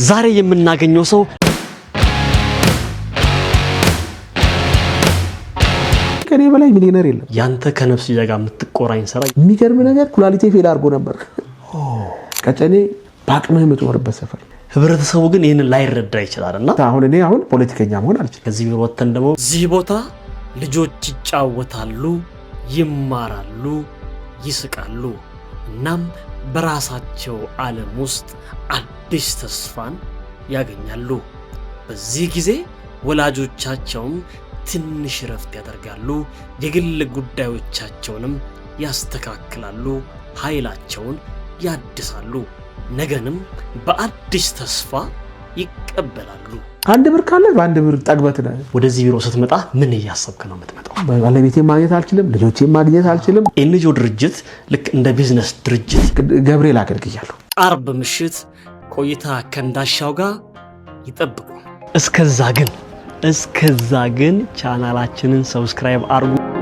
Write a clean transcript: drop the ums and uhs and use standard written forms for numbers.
ዛሬ የምናገኘው ሰው ከኔ በላይ ሚሊዮነር የለም። ያንተ ከነፍስ ጋር የምትቆራኝ ሰራ የሚገርም ነገር ኩላሊቴ ፌል አድርጎ ነበር። ቀጨኔ ባቅመህ የምትኖርበት ሰፈር ህብረተሰቡ ግን ይሄንን ላይረዳ ይችላልና አሁን ፖለቲከኛ መሆን አልችልም። ከዚህ ቢሮ ወተን ደግሞ እዚህ ቦታ ልጆች ይጫወታሉ፣ ይማራሉ፣ ይስቃሉ እናም በራሳቸው ዓለም ውስጥ አዲስ ተስፋን ያገኛሉ። በዚህ ጊዜ ወላጆቻቸውም ትንሽ ረፍት ያደርጋሉ፣ የግል ጉዳዮቻቸውንም ያስተካክላሉ፣ ኃይላቸውን ያድሳሉ፣ ነገንም በአዲስ ተስፋ ይቀበላሉ። አንድ ብር ካለ በአንድ ብር ጠግበት ነው። ወደዚህ ቢሮ ስትመጣ ምን እያሰብክ ነው የምትመጣው? ባለቤቴን ማግኘት አልችልም፣ ልጆቼን ማግኘት አልችልም። ኤንጂኦ ድርጅት ልክ እንደ ቢዝነስ ድርጅት ገብርኤል አገልግያለሁ። አርብ ምሽት ቆይታ ከእንዳሻው ጋር ይጠብቁ። እስከዛ ግን ቻናላችንን ሰብስክራይብ አድርጉ።